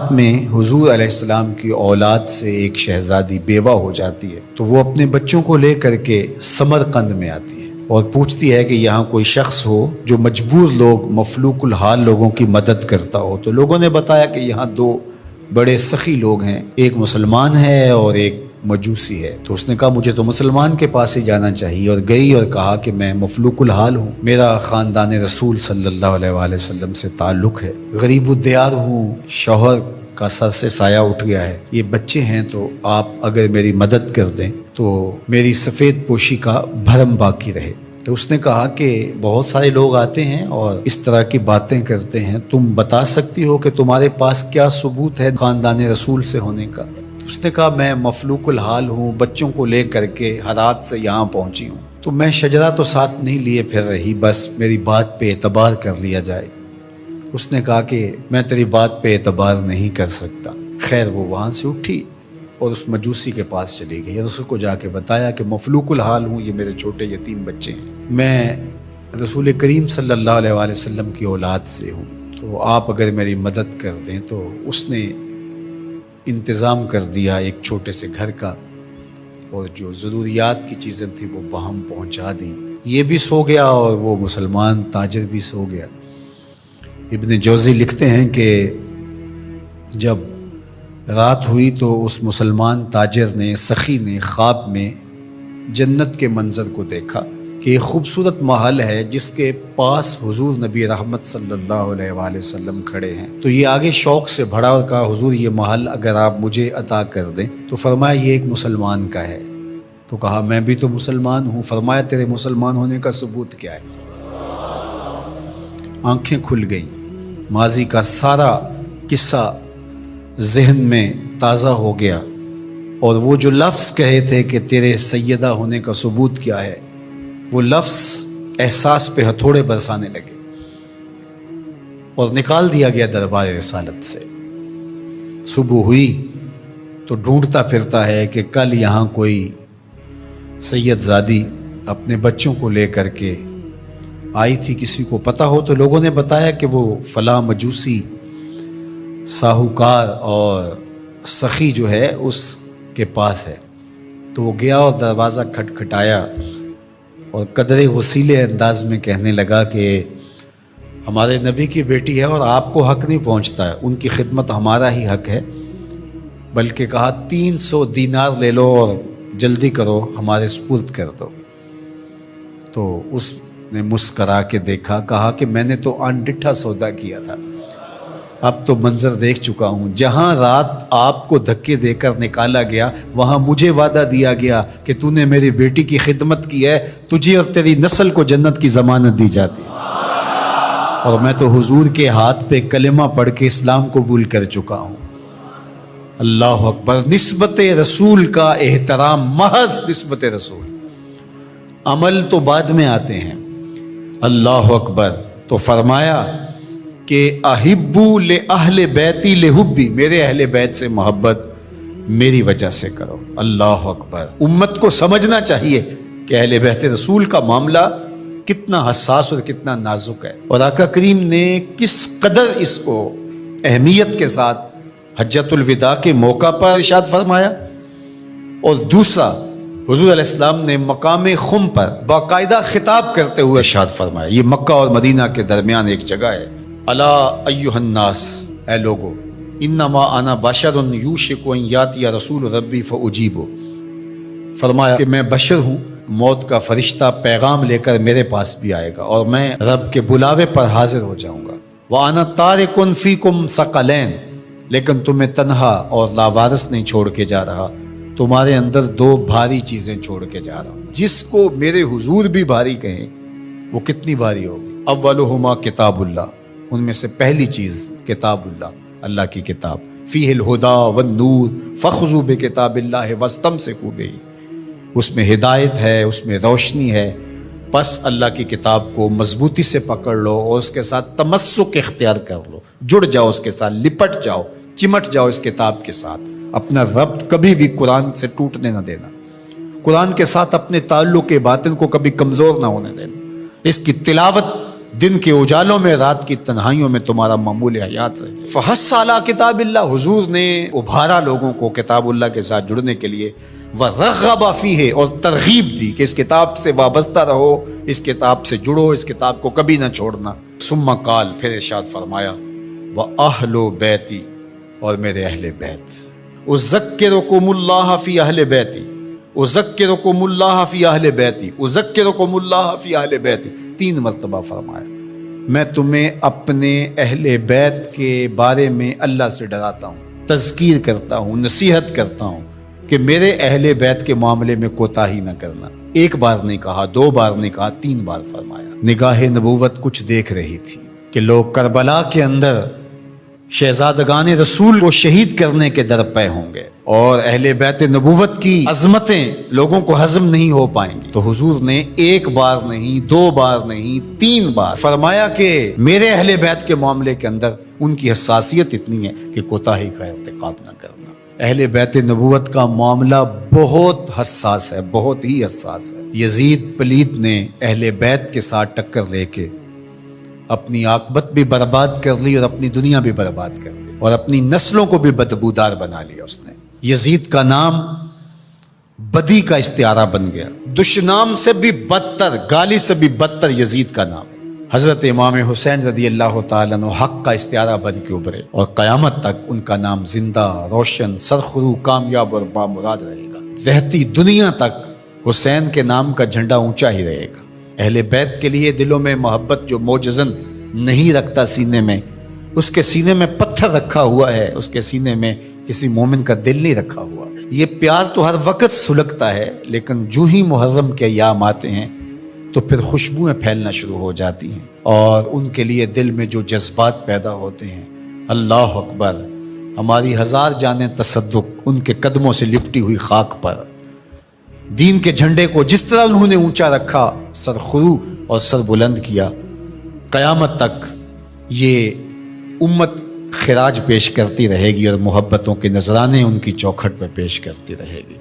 رات میں حضور علیہ السلام کی اولاد سے ایک شہزادی بیوہ ہو جاتی ہے، تو وہ اپنے بچوں کو لے کر کے سمرقند میں آتی ہے اور پوچھتی ہے کہ یہاں کوئی شخص ہو جو مجبور لوگ، مفلوک الحال لوگوں کی مدد کرتا ہو۔ تو لوگوں نے بتایا کہ یہاں دو بڑے سخی لوگ ہیں، ایک مسلمان ہے اور ایک مجوسی ہے۔ تو اس نے کہا مجھے تو مسلمان کے پاس ہی جانا چاہیے، اور گئی اور کہا کہ میں مفلوک الحال ہوں، میرا خاندان رسول صلی اللہ علیہ وآلہ وسلم سے تعلق ہے، غریب الدیار ہوں، شوہر کا سر سے سایہ اٹھ گیا ہے، یہ بچے ہیں، تو آپ اگر میری مدد کر دیں تو میری سفید پوشی کا بھرم باقی رہے۔ تو اس نے کہا کہ بہت سارے لوگ آتے ہیں اور اس طرح کی باتیں کرتے ہیں، تم بتا سکتی ہو کہ تمہارے پاس کیا ثبوت ہے خاندان رسول سے ہونے کا؟ اس نے کہا میں مفلوک الحال ہوں، بچوں کو لے کر کے ہرات سے یہاں پہنچی ہوں، تو میں شجرہ تو ساتھ نہیں لیے پھر رہی، بس میری بات پہ اعتبار کر لیا جائے۔ اس نے کہا کہ میں تیری بات پہ اعتبار نہیں کر سکتا۔ خیر وہ وہاں سے اٹھی اور اس مجوسی کے پاس چلی گئی اور اس کو جا کے بتایا کہ مفلوک الحال ہوں، یہ میرے چھوٹے یتیم بچے ہیں، میں رسول کریم صلی اللہ علیہ وآلہ وسلم کی اولاد سے ہوں، تو آپ اگر میری مدد کر دیں۔ تو اس نے انتظام کر دیا ایک چھوٹے سے گھر کا، اور جو ضروریات کی چیزیں تھیں وہ باہم پہنچا دیں۔ یہ بھی سو گیا اور وہ مسلمان تاجر بھی سو گیا۔ ابن جوزی لکھتے ہیں کہ جب رات ہوئی تو اس مسلمان تاجر نے، سخی نے، خواب میں جنت کے منظر کو دیکھا کہ ایک خوبصورت محل ہے جس کے پاس حضور نبی رحمت صلی اللہ علیہ وآلہ وسلم کھڑے ہیں۔ تو یہ آگے شوق سے بھرا اور کہا حضور یہ محل اگر آپ مجھے عطا کر دیں۔ تو فرمایا یہ ایک مسلمان کا ہے۔ تو کہا میں بھی تو مسلمان ہوں۔ فرمایا تیرے مسلمان ہونے کا ثبوت کیا ہے؟ آنکھیں کھل گئیں، ماضی کا سارا قصہ ذہن میں تازہ ہو گیا، اور وہ جو لفظ کہے تھے کہ تیرے سیدہ ہونے کا ثبوت کیا ہے، وہ لفظ احساس پہ ہتھوڑے برسانے لگے اور نکال دیا گیا دربار رسالت سے۔ صبح ہوئی تو ڈھونڈتا پھرتا ہے کہ کل یہاں کوئی سید زادی اپنے بچوں کو لے کر کے آئی تھی، کسی کو پتہ ہو تو لوگوں نے بتایا کہ وہ فلاں مجوسی ساہوکار اور سخی جو ہے اس کے پاس ہے۔ تو وہ گیا اور دروازہ کھٹکھٹایا اور قدرے غسیلے انداز میں کہنے لگا کہ ہمارے نبی کی بیٹی ہے اور آپ کو حق نہیں پہنچتا ہے، ان کی خدمت ہمارا ہی حق ہے، بلکہ کہا 300 دینار لے لو اور جلدی کرو ہمارے سپرد کر دو۔ تو اس نے مسکرا کے دیکھا، کہا کہ میں نے تو انڈٹھا سودا کیا تھا، اب تو منظر دیکھ چکا ہوں، جہاں رات آپ کو دھکے دے کر نکالا گیا وہاں مجھے وعدہ دیا گیا کہ تو نے میری بیٹی کی خدمت کی ہے، تجھے اور تیری نسل کو جنت کی ضمانت دی جاتی ہے، اور میں تو حضور کے ہاتھ پہ کلمہ پڑھ کے اسلام قبول کر چکا ہوں۔ اللہ اکبر۔ نسبت رسول کا احترام، محض نسبت رسول، عمل تو بعد میں آتے ہیں۔ اللہ اکبر۔ تو فرمایا کہ احبو لأہل بیتی لحبی، میرے اہل بیت سے محبت میری وجہ سے کرو۔ اللہ اکبر۔ امت کو سمجھنا چاہیے کہ اہل بیت رسول کا معاملہ کتنا حساس اور کتنا نازک ہے، اور آقا کریم نے کس قدر اس کو اہمیت کے ساتھ حجۃ الوداع کے موقع پر ارشاد فرمایا، اور دوسرا حضور علیہ السلام نے مقام خم پر باقاعدہ خطاب کرتے ہوئے ارشاد فرمایا۔ یہ مکہ اور مدینہ کے درمیان ایک جگہ ہے۔ الا ایھا الناس، اے لوگو، انما انا بشر یوشک ان یاتی رسول ربی فاجیبو، فرمایا کہ میں بشر ہوں، موت کا فرشتہ پیغام لے کر میرے پاس بھی آئے گا اور میں رب کے بلاوے پر حاضر ہو جاؤں گا۔ وانا تارک فیکم ثقلین، لیکن تمہیں تنہا اور لاوارث نہیں چھوڑ کے جا رہا، تمہارے اندر دو بھاری چیزیں چھوڑ کے جا رہا ہوں، جس کو میرے حضور بھی بھاری کہیں وہ کتنی بھاری ہوگی۔ اولہما کتاب اللہ، ان میں سے پہلی چیز کتاب اللہ، اللہ کی کتاب، فیہ الہدی والنور فخذوا بکتاب اللہ واستمسکوا بہ، اس میں ہدایت ہے، اس میں روشنی ہے، بس اللہ کی کتاب کو مضبوطی سے پکڑ لو اور اس کے ساتھ تمسک اختیار کر لو، جڑ جاؤ اس کے ساتھ، لپٹ جاؤ، چمٹ جاؤ اس کتاب کے ساتھ، اپنا ربط کبھی بھی قرآن سے ٹوٹنے نہ دینا، قرآن کے ساتھ اپنے تعلق باطن کو کبھی کمزور نہ ہونے دینا، اس کی تلاوت دن کے اجالوں میں رات کی تنہائیوں میں تمہارا معمول حیات رہے۔ فحث علی کتاب اللہ، حضور نے ابھارا لوگوں کو کتاب اللہ کے ساتھ جڑنے کے لیے، وَرَغَّبَ فِيهِ، اور ترغیب دی کہ اس کتاب سے وابستہ رہو، اس کتاب سے جڑو، اس کتاب کو کبھی نہ چھوڑنا۔ ثم قال، پھر ارشاد فرمایا، وَأَهْلُ بَيْتِي، اور میرے اہل بیت، اذکرکم اللہ فی اہل بیتی، اذکرکم اللہ فی اہل بیتی، اذکرکم اللہ فی اہل بیتی، 3 مرتبہ فرمایا، میں تمہیں اپنے اہل بیت کے بارے میں اللہ سے ڈراتا ہوں، تذکیر کرتا ہوں، نصیحت کرتا ہوں کہ میرے اہل بیت کے معاملے میں کوتاہی نہ کرنا۔ 1 بار نہیں کہا، 2 بار نہیں کہا، 3 بار فرمایا۔ نگاہ نبوت کچھ دیکھ رہی تھی کہ لوگ کربلا کے اندر شہزادگان رسول کو شہید کرنے کے درپے ہوں گے، اور اہل بیت نبوت کی عظمتیں لوگوں کو ہضم نہیں ہو پائیں گی، تو حضور نے 1 بار نہیں، 2 بار نہیں، 3 بار فرمایا کہ میرے اہل بیت کے معاملے کے اندر ان کی حساسیت اتنی ہے کہ کوتاہی کا ارتکاب نہ کرنا۔ اہل بیت نبوت کا معاملہ بہت حساس ہے، بہت ہی حساس ہے۔ یزید پلید نے اہل بیت کے ساتھ ٹکر لے کے اپنی عاقبت بھی برباد کر لی، اور اپنی دنیا بھی برباد کر لی، اور اپنی نسلوں کو بھی بدبودار بنا لیا اس نے۔ یزید کا نام بدی کا استعارہ بن گیا، دشنام سے بھی بدتر، گالی سے بھی بدتر یزید کا نام ہے۔ حضرت امام حسین رضی اللہ تعالیٰ عنہ حق کا استعارہ بن کے ابھرے، اور قیامت تک ان کا نام زندہ، روشن، سرخرو، کامیاب اور بامراد رہے گا۔ رہتی دنیا تک حسین کے نام کا جھنڈا اونچا ہی رہے گا۔ اہل بیت کے لیے دلوں میں محبت جو موجزن نہیں رکھتا سینے میں، اس کے سینے میں پتھر رکھا ہوا ہے، اس کے سینے میں کسی مومن کا دل نہیں رکھا ہوا۔ یہ پیار تو ہر وقت سلگتا ہے، لیکن جو ہی محرم کے ایام آتے ہیں تو پھر خوشبوئیں پھیلنا شروع ہو جاتی ہیں، اور ان کے لیے دل میں جو جذبات پیدا ہوتے ہیں، اللہ اکبر، ہماری 1000 جانیں تصدق ان کے قدموں سے لپٹی ہوئی خاک پر، دین کے جھنڈے کو جس طرح انہوں نے اونچا رکھا، سرخرو اور سر بلند کیا، قیامت تک یہ امت خراج پیش کرتی رہے گی، اور محبتوں کے نذرانے ان کی چوکھٹ پہ پیش کرتی رہے گی۔